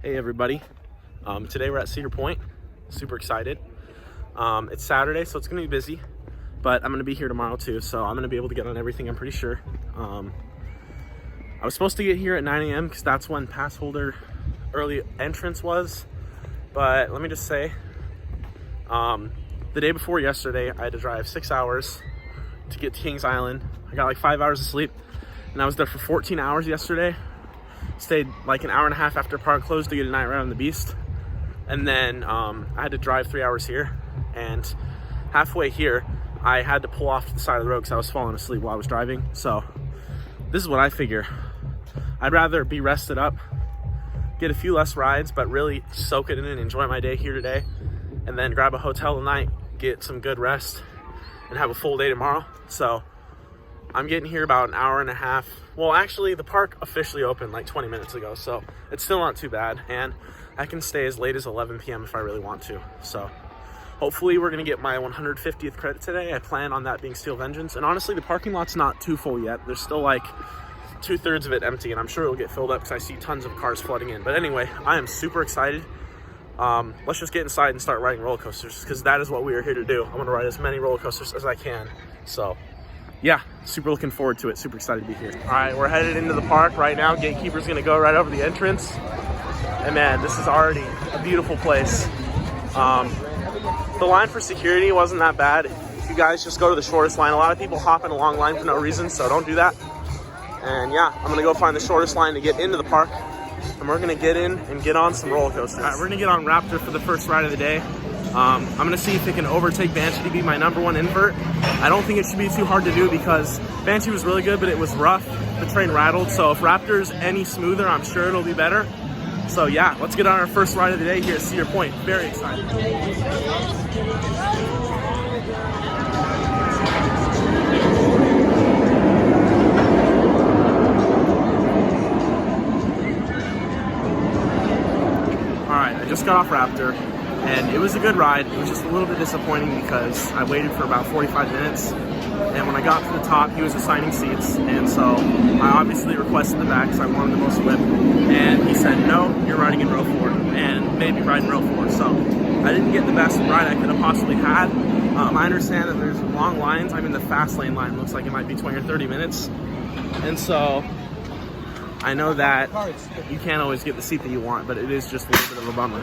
Hey everybody, today we're at Cedar Point, super excited. It's Saturday, so it's gonna be busy, but I'm gonna be here tomorrow too, so I'm gonna be able to get on everything, I'm pretty sure. I was supposed to get here at 9 a.m. because that's when pass holder early entrance was, but let me just say, the day before yesterday, I had to drive 6 hours to get to Kings Island. I got like 5 hours of sleep, and I was there for 14 hours yesterday. Stayed like an hour and a half after park closed to get a night ride on the Beast, and then I had to drive 3 hours here, and halfway here I had to pull off to the side of the road because I was falling asleep while I was driving. So this is what I figure. I'd rather be rested up, get a few less rides, but really soak it in and enjoy my day here today, and then grab a hotel tonight, get some good rest, and have a full day tomorrow. So I'm getting here about an hour and a half. Well, actually, the park officially opened like 20 minutes ago, so it's still not too bad. And I can stay as late as 11 p.m. if I really want to. So hopefully we're going to get my 150th credit today. I plan on that being Steel Vengeance. And honestly, the parking lot's not too full yet. There's still like 2/3 of it empty, and I'm sure it'll get filled up because I see tons of cars flooding in. But anyway, I am super excited. Let's just get inside and start riding roller coasters, because that is what we are here to do. I'm going to ride as many roller coasters as I can. So yeah, super looking forward to it. Super excited to be here. All right, we're headed into the park right now. Gatekeeper's gonna go right over the entrance. And man, this is already a beautiful place. The line for security wasn't that bad. You guys just go to the shortest line. A lot of people hop in a long line for no reason, so don't do that. And yeah, I'm gonna go find the shortest line to get into the park, and we're gonna get in and get on some roller coasters. All right, we're gonna get on Raptor for the first ride of the day. I'm gonna see if it can overtake Banshee to be my #1 invert. I don't think it should be too hard to do because Banshee was really good, but it was rough. The train rattled, so if Raptor's any smoother, I'm sure it'll be better. So yeah, let's get on our first ride of the day here at Cedar Point. Very excited. All right, I just got off Raptor, and it was a good ride. It was just a little bit disappointing because I waited for about 45 minutes, and when I got to the top, he was assigning seats, and so I obviously requested the back because I wanted the most whip, and he said, no, you're riding in row 4, and maybe riding row 4, so I didn't get the best ride I could have possibly had. I understand that there's long lines. I'm in the fast lane line. It looks like it might be 20 or 30 minutes, and so I know that you can't always get the seat that you want, but it is just a little bit of a bummer.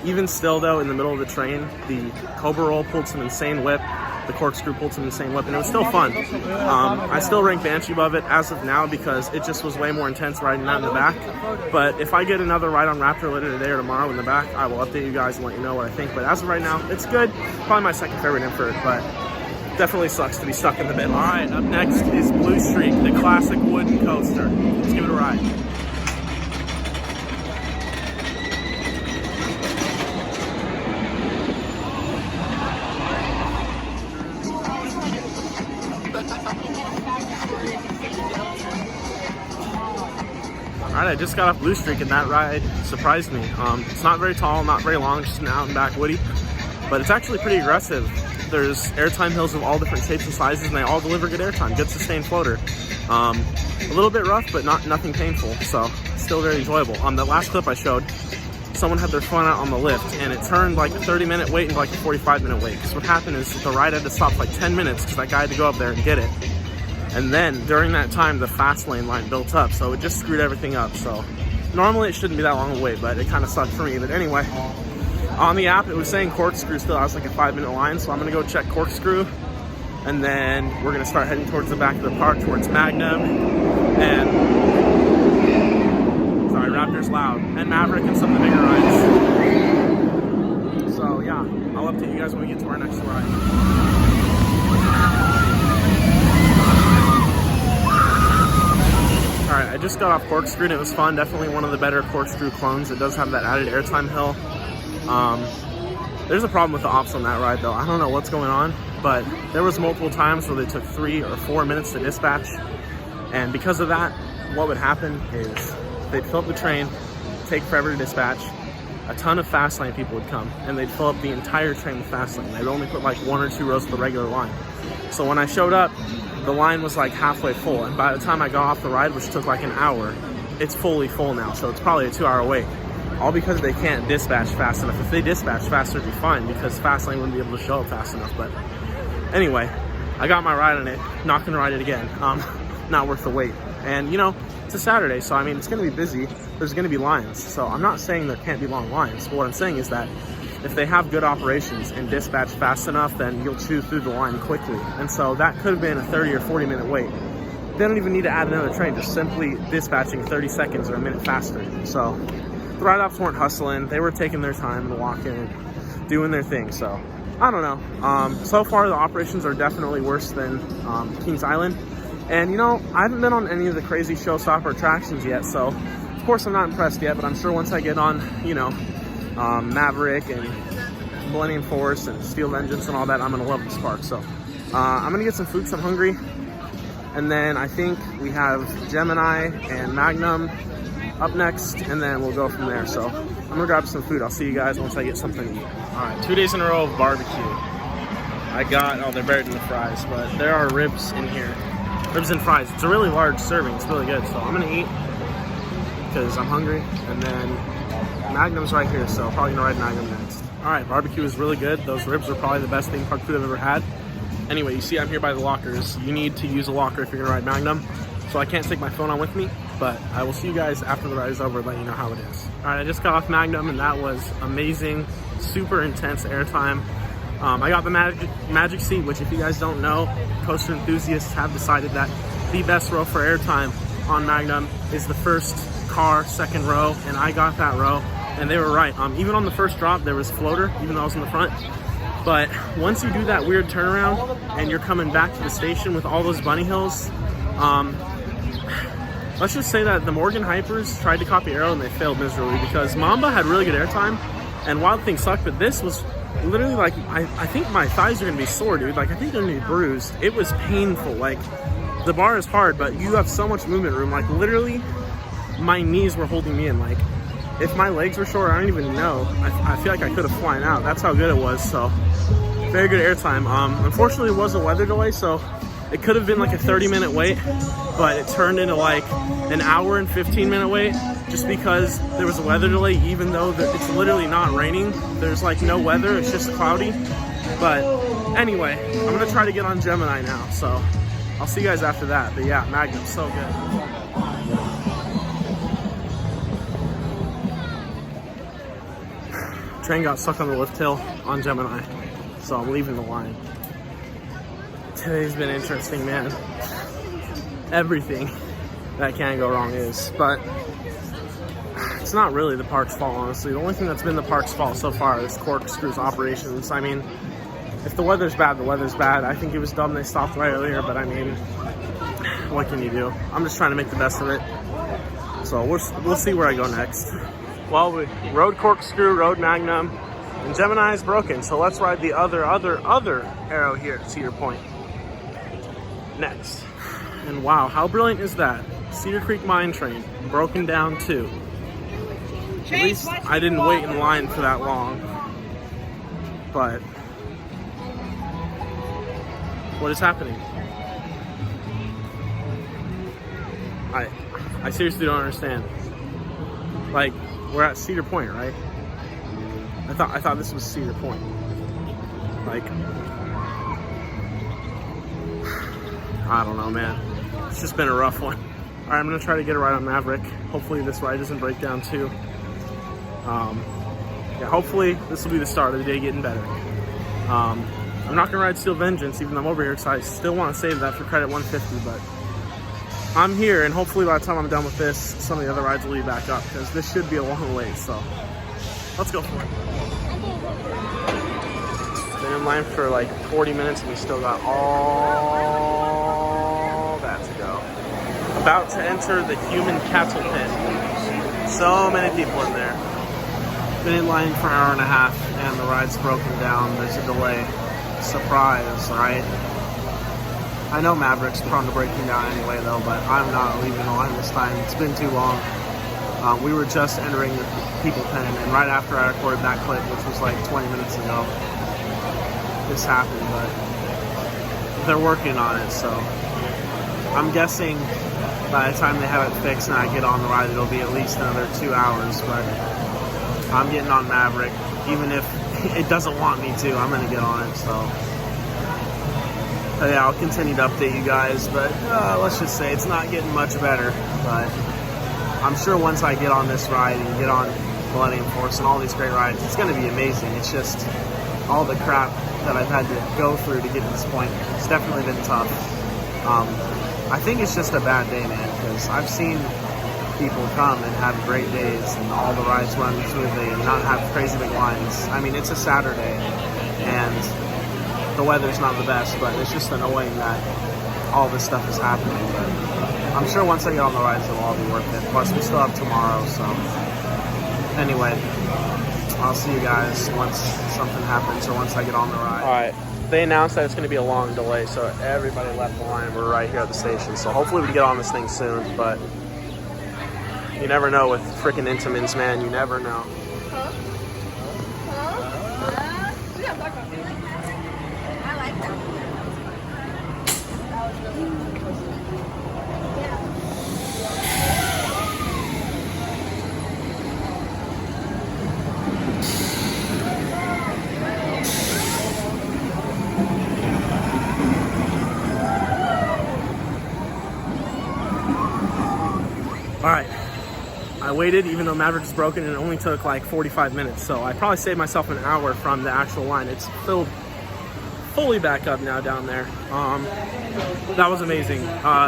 Even still though, in the middle of the train, the Cobra Roll pulled some insane whip, the Corkscrew pulled some insane whip, and it was still fun. I still rank Banshee above it as of now because it just was way more intense riding that in the back. But if I get another ride on Raptor later today or tomorrow in the back, I will update you guys and let you know what I think. But as of right now, it's good. Probably my second favorite invert, but definitely sucks to be stuck in the middle. All right, up next is Blue Streak, the classic wooden coaster. Let's give it a ride. All right, I just got off Blue Streak, and that ride surprised me. It's not very tall, not very long, just an out and back woody, but it's actually pretty aggressive. There's airtime hills of all different shapes and sizes, and they all deliver good airtime, good sustained floater. A little bit rough, but nothing painful, so still very enjoyable. The last clip I showed, someone had their phone out on the lift, and it turned like a 30-minute wait into like a 45-minute wait. Because what happened is the ride had to stop for like 10 minutes because that guy had to go up there and get it. And then during that time, the fast lane line built up, so it just screwed everything up. So normally it shouldn't be that long of a wait, but it kind of sucked for me. But anyway, on the app, it was saying Corkscrew still has like a 5-minute line, so I'm gonna go check Corkscrew, and then we're gonna start heading towards the back of the park, towards Magnum, and sorry, Raptor's loud, and Maverick and some of the bigger rides. So yeah, I'll update you guys when we get to our next ride. All right, I just got off Corkscrew, and it was fun. Definitely one of the better Corkscrew clones. It does have that added airtime hill. There's a problem with the ops on that ride though. I don't know what's going on, but there was multiple times where they took 3 or 4 minutes to dispatch, and because of that, what would happen is they'd fill up the train, take forever to dispatch, a ton of fast lane people would come, and they'd fill up the entire train with fast lane. They'd only put like 1 or 2 rows of the regular line. So when I showed up, the line was like halfway full, and by the time I got off the ride, which took like an hour, it's fully full now, so it's probably a 2-hour wait. all because they can't dispatch fast enough. If they dispatch faster, it'd be fine because Fastlane wouldn't be able to show up fast enough. But anyway, I got my ride on it, not gonna ride it again. Not worth the wait. And you know, it's a Saturday, so I mean, it's gonna be busy. There's gonna be lines. So I'm not saying there can't be long lines, but what I'm saying is that if they have good operations and dispatch fast enough, then you'll chew through the line quickly. And so that could have been a 30 or 40 minute wait. They don't even need to add another train, just simply dispatching 30 seconds or a minute faster. So the ride ops weren't hustling. They were taking their time and walking and doing their thing. So I don't know. So far the operations are definitely worse than Kings Island. And you know, I haven't been on any of the crazy showstopper attractions yet. So of course I'm not impressed yet, but I'm sure once I get on, you know, Maverick and Millennium Force and Steel Vengeance and all that, I'm gonna love this park. So I'm gonna get some food because I'm hungry. And then I think we have Gemini and Magnum up next, and then we'll go from there. So I'm gonna grab some food. I'll see you guys once I get something to eat. All right, 2 days in a row of barbecue. I got, oh, they're buried in the fries, but there are ribs in here. Ribs and fries. It's a really large serving. It's really good. So I'm gonna eat because I'm hungry. And then Magnum's right here, so probably gonna ride Magnum next. All right, barbecue is really good. Those ribs are probably the best theme park food I've ever had. Anyway, you see I'm here by the lockers. You need to use a locker if you're gonna ride Magnum. So I can't take my phone on with me, but I will see you guys after the ride is over and let you know how it is. All right, I just got off Magnum and that was amazing, super intense airtime. I got the magic seat, which if you guys don't know, coaster enthusiasts have decided that the best row for airtime on Magnum is the first car, second row, and I got that row, and they were right. Even on the first drop, there was floater, even though I was in the front. But once you do that weird turnaround and you're coming back to the station with all those bunny hills, let's just say that the Morgan Hypers tried to copy Arrow and they failed miserably because Mamba had really good airtime and Wild Thing sucked, but this was literally like, I think my thighs are gonna be sore, dude. Like, I think they're gonna be bruised. It was painful. Like, the bar is hard, but you have so much movement room. Like, literally, my knees were holding me in. Like, if my legs were short, I don't even know. I feel like I could have flown out. That's how good it was. So very good airtime. Unfortunately, it was a weather delay, so it could have been like a 30-minute wait, but it turned into like an hour and 15-minute wait just because there was a weather delay, even though it's literally not raining. There's like no weather, it's just cloudy. But anyway, I'm gonna try to get on Gemini now, so I'll see you guys after that. But yeah, Magnum's so good. Train got stuck on the lift hill on Gemini, so I'm leaving the line. Today's been interesting, man. Everything that can go wrong is, but it's not really the park's fault, honestly. The only thing that's been the park's fault so far is Corkscrew's operations. I mean, if the weather's bad, the weather's bad. I think it was dumb they stopped right earlier, but I mean, what can you do? I'm just trying to make the best of it. So we'll see where I go next. Well, we rode Corkscrew, rode Magnum, and Gemini is broken, so let's ride the other Arrow here at Cedar Point next. And wow, how brilliant is that? Cedar Creek Mine Train, broken down too. At least I didn't wait in line for that long. But what is happening? I seriously don't understand. Like, we're at Cedar Point, right? I thought this was Cedar Point. Like, I don't know, man. It's just been a rough one. All right, I'm gonna try to get a ride on Maverick. Hopefully this ride doesn't break down too. Yeah, hopefully this will be the start of the day getting better. I'm not gonna ride Steel Vengeance, even though I'm over here, because I still want to save that for credit 150, but I'm here, and hopefully by the time I'm done with this, some of the other rides will lead back up, because this should be a long wait, so let's go for it. Been in line for like 40 minutes, and we still got all that to go. About to enter the human cattle pit. So many people in there. Been in line for an hour and a half, and the ride's broken down. There's a delay. Surprise, right? I know Maverick's prone to breaking down anyway, though, but I'm not leaving the line this time. It's been too long. We were just entering the people pen, and right after I recorded that clip, which was like 20 minutes ago, this happened, but they're working on it, so I'm guessing by the time they have it fixed and I get on the ride, it'll be at least another 2 hours, but I'm getting on Maverick. Even if it doesn't want me to, I'm gonna get on it, so. But yeah, I'll continue to update you guys, but let's just say it's not getting much better. But I'm sure once I get on this ride and get on Millennium Force and all these great rides, it's gonna be amazing. It's just all the crap that I've had to go through to get to this point. It's definitely been tough. I think it's just a bad day, man, because I've seen people come and have great days and all the rides run smoothly and not have crazy big lines. I mean, it's a Saturday and the weather's not the best, but it's just annoying that all this stuff is happening. But I'm sure once I get on the rides, it'll all be worth it. Plus, we still have tomorrow, so anyway, I'll see you guys once something happens or once I get on the ride. All right. They announced that it's going to be a long delay, so everybody left the line. We're right here at the station, so hopefully we can get on this thing soon, but you never know with freaking Intamins, man. You never know. I like that. All right. I waited, even though Maverick is broken, and it only took like 45 minutes. So I probably saved myself an hour from the actual line. It's filled fully back up now down there. That was amazing.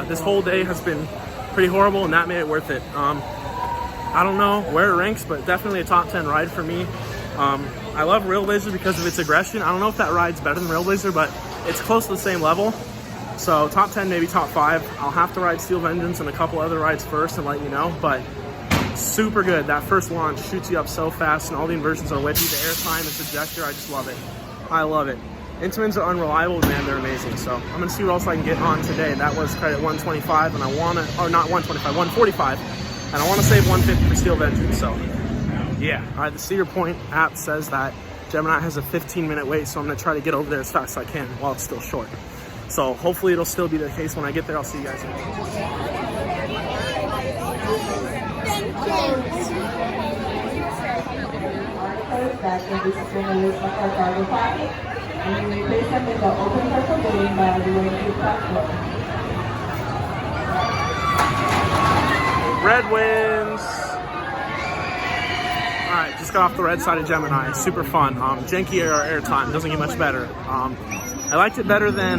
This whole day has been pretty horrible, and that made it worth it. I don't know where it ranks, but definitely a top 10 ride for me. I love Railblazer because of its aggression. I don't know if that ride's better than Railblazer, but it's close to the same level. So top 10, maybe top 5. I'll have to ride Steel Vengeance and a couple other rides first and let you know, but super good. That first launch shoots you up so fast, and all the inversions are whippy. The air time, the trajectory, I just love it. I love it. Intamins are unreliable, but man, they're amazing. So I'm gonna see what else I can get on today. That was credit 125, and I wanna, or not 125, 145, and I wanna save 150 for Steel Vengeance. So yeah. All right, the Cedar Point app says that Gemini has a 15-minute wait, so I'm gonna try to get over there as fast as I can while it's still short. So hopefully it'll still be the case when I get there. I'll see you guys in a minute. That can be suspended with our cargo pocket, and we replace them with the open cargo billing by the way platform. Red wins. All right, just got off the red side of Gemini. Super fun. Jankier air time doesn't get much better. I liked it better than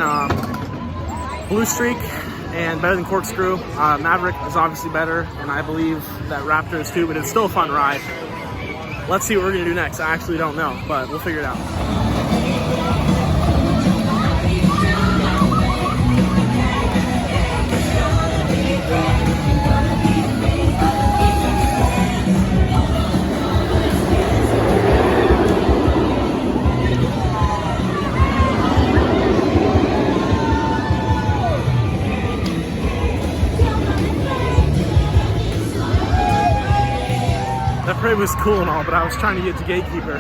Blue Streak and better than Corkscrew. Maverick is obviously better, and I believe that Raptor is too, but it's still a fun ride. Let's see what we're gonna do next. I actually don't know, but we'll figure it out. That parade was cool and all, but I was trying to get to Gatekeeper.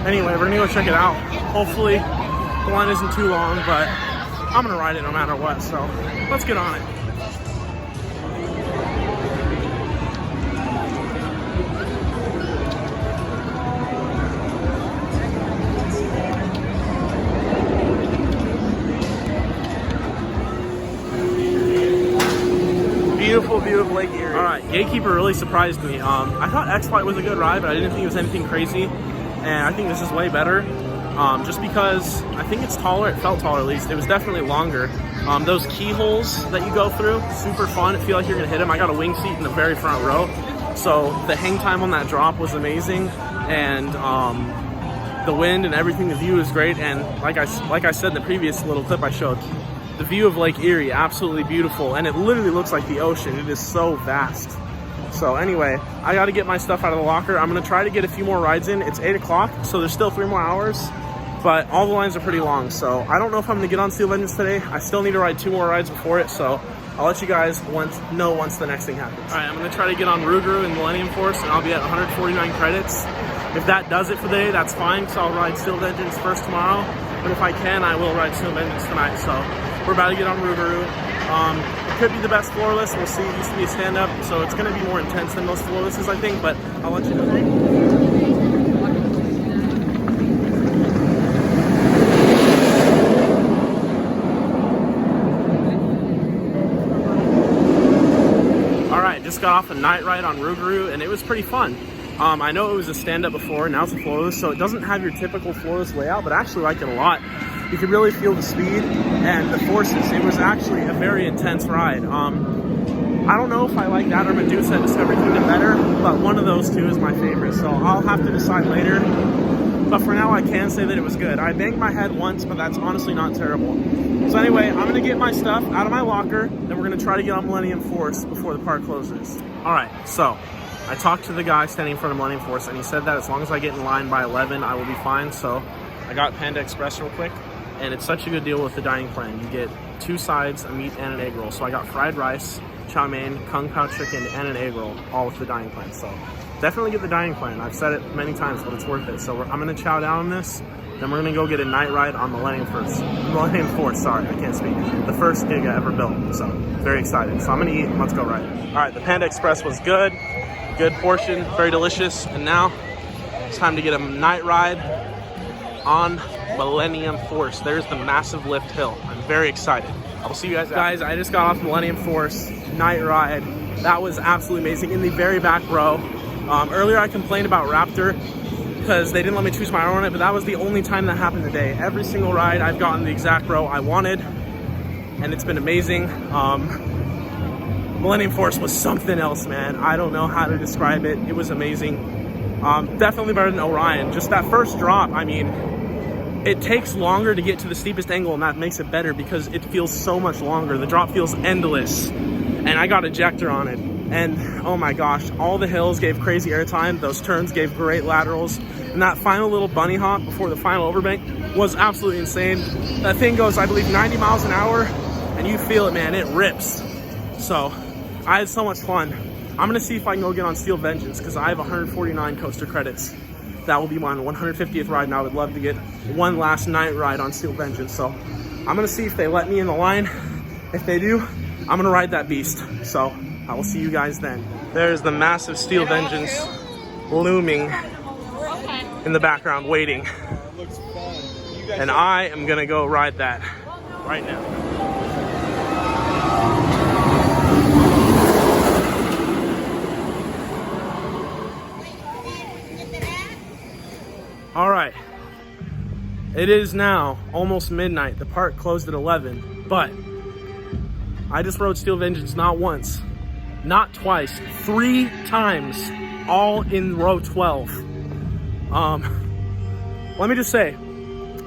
Anyway, we're gonna go check it out. Hopefully the line isn't too long, but I'm gonna ride it no matter what, so let's get on it. Beautiful view of Lake Erie. All right, Gatekeeper really surprised me. I thought X-Flight was a good ride, but I didn't think it was anything crazy. And I think this is way better, just because I think it's taller. It felt taller, at least. It was definitely longer. Those keyholes that you go through, super fun. I feel like you're gonna hit them. I got a wing seat in the very front row, so the hang time on that drop was amazing, and the wind and everything. The view is great, and like I said in the previous little clip I showed, the view of Lake Erie, absolutely beautiful, and it literally looks like the ocean. It is so vast. So anyway, I got to get my stuff out of the locker. I'm going to try to get a few more rides in. It's 8 o'clock, so there's still 3 more hours, but all the lines are pretty long. So I don't know if I'm going to get on Steel Vengeance today. I still need to ride 2 more rides before it, so I'll let you guys know once the next thing happens. All right, I'm going to try to get on Rougarou and Millennium Force, and I'll be at 149 credits. If that does it for the day, that's fine, because I'll ride Steel Vengeance first tomorrow. But if I can, I will ride Steel Vengeance tonight. So we're about to get on Rougarou. It could be the best floorless. We'll see. It used to be a stand-up, so it's going to be more intense than most floorlesses, I think, but I'll let you know. just got off a night ride on Rougarou, and it was pretty fun. I know it was a stand-up before, now it's a floorless, so it doesn't have your typical floorless layout, but I actually like it a lot. You can really feel the speed and the forces. It was actually a very intense ride. I don't know if I like that or Medusa at Discovery Kingdom better, but one of those two is my favorite, so I'll have to decide later. But for now, I can say that it was good. I banged my head once, but that's honestly not terrible. So anyway, I'm gonna get my stuff out of my locker, then we're gonna try to get on Millennium Force before the park closes. All right, so I talked to the guy standing in front of Millennium Force, and he said that as long as I get in line by 11, I will be fine. So I got Panda Express real quick, and it's such a good deal with the dining plan. You get 2 sides, a meat, and an egg roll. So I got fried rice, chow mein, kung pao chicken, and an egg roll, all with the dining plan. So definitely get the dining plan. I've said it many times, but it's worth it. So I'm gonna chow down on this, then we're gonna go get a night ride on Millennium Force, sorry, I can't speak. The first gig I ever built, so very excited. So I'm gonna eat, let's go ride. All right, the Panda Express was good portion, very delicious. And now it's time to get a night ride on Millennium Force. There's the massive lift hill. I'm very excited. I will see you guys. Guys, I just got off Millennium Force night ride. That was absolutely amazing. In the very back row. Earlier I complained about Raptor because they didn't let me choose my row on it, but that was the only time that happened today. Every single ride I've gotten the exact row I wanted, and it's been amazing. Millennium Force was something else, man. I don't know how to describe it. It was amazing. Definitely better than Orion. Just that first drop, I mean, it takes longer to get to the steepest angle, and that makes it better because it feels so much longer. The drop feels endless, and I got ejector on it. And oh my gosh, all the hills gave crazy airtime. Those turns gave great laterals. And that final little bunny hop before the final overbank was absolutely insane. That thing goes, I believe, 90 miles an hour, and you feel it, man. It rips. So I had so much fun. I'm gonna see if I can go get on Steel Vengeance because I have 149 coaster credits. That will be my 150th ride, and I would love to get one last night ride on Steel Vengeance. So I'm gonna see if they let me in the line. If they do, I'm gonna ride that beast. So I will see you guys then. There's the massive Steel Vengeance looming in the background, waiting. And I am gonna go ride that right now. All right, it is now almost midnight. The park closed at 11, but I just rode Steel Vengeance not once, not twice, 3 times, all in row 12. Let me just say,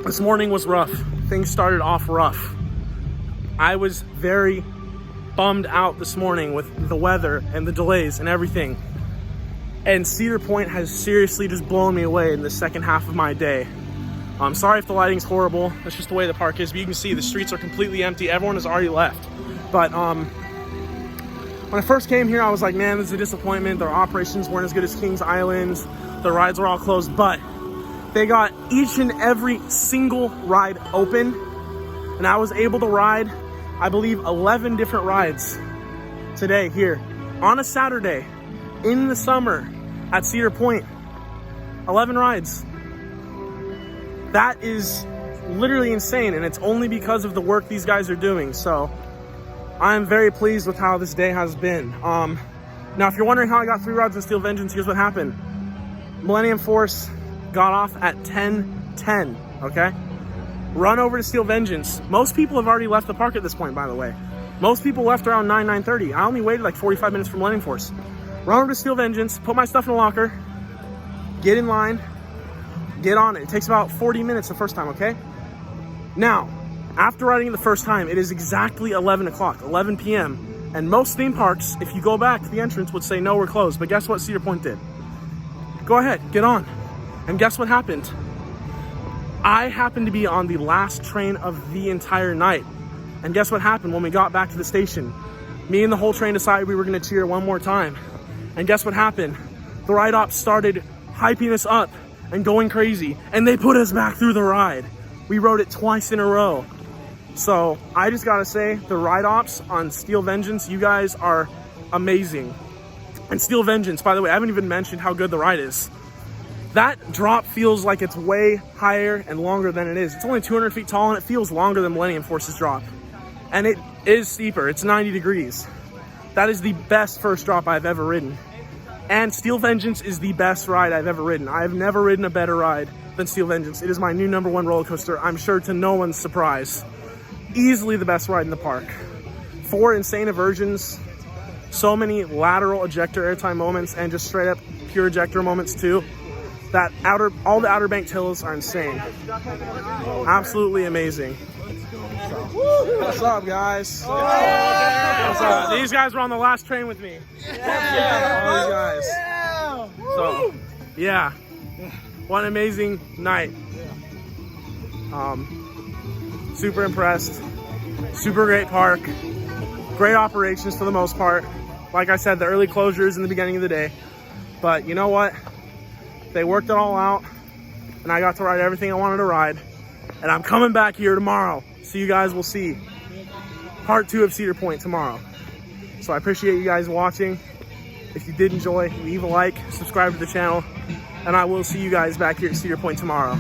this morning was rough. Things started off rough. I was very bummed out this morning with the weather and the delays and everything. And Cedar Point has seriously just blown me away in the second half of my day. I'm sorry if the lighting's horrible. That's just the way the park is. But you can see the streets are completely empty. Everyone has already left. But when I first came here, I was like, man, this is a disappointment. Their operations weren't as good as Kings Island's. The rides were all closed. But they got each and every single ride open. And I was able to ride, I believe, 11 different rides today here on a Saturday in the summer at Cedar Point. 11 rides. That is literally insane, and it's only because of the work these guys are doing. So I'm very pleased with how this day has been. Now, if you're wondering how I got 3 rides on Steel Vengeance, here's what happened. Millennium Force got off at 10:10, okay? Run over to Steel Vengeance. Most people have already left the park at this point, by the way. Most people left around 9:30. I only waited like 45 minutes for Millennium Force. Run over to Steel Vengeance, put my stuff in a locker, get in line, get on it. It takes about 40 minutes the first time, okay? Now, after riding it the first time, it is exactly 11 o'clock, 11 p.m. And most theme parks, if you go back to the entrance, would say, no, we're closed. But guess what Cedar Point did? Go ahead, get on. And guess what happened? I happened to be on the last train of the entire night. And guess what happened when we got back to the station? Me and the whole train decided we were gonna cheer one more time. And guess what happened? The ride ops started hyping us up and going crazy, and they put us back through the ride. We rode it twice in a row. So I just gotta say, the ride ops on Steel Vengeance, you guys are amazing. And Steel Vengeance, by the way, I haven't even mentioned how good the ride is. That drop feels like it's way higher and longer than it is. It's only 200 feet tall, and it feels longer than Millennium Force's drop. And it is steeper, it's 90 degrees. That is the best first drop I've ever ridden. And Steel Vengeance is the best ride I've ever ridden. I've never ridden a better ride than Steel Vengeance. It is my new #1 roller coaster, I'm sure to no one's surprise. Easily the best ride in the park. 4 insane eversions, so many lateral ejector airtime moments, and just straight up pure ejector moments too. All the Outer Bank tills are insane. Absolutely amazing. What's up, guys? What's up? These guys were on the last train with me. All these guys. So, yeah. What an amazing night. Super impressed. Super great park. Great operations for the most part. Like I said, the early closures in the beginning of the day. But you know what? They worked it all out, and I got to ride everything I wanted to ride. And I'm coming back here tomorrow, so you guys will see part 2 of Cedar Point tomorrow. So I appreciate you guys watching. If you did enjoy, leave a like, subscribe to the channel, and I will see you guys back here at Cedar Point tomorrow.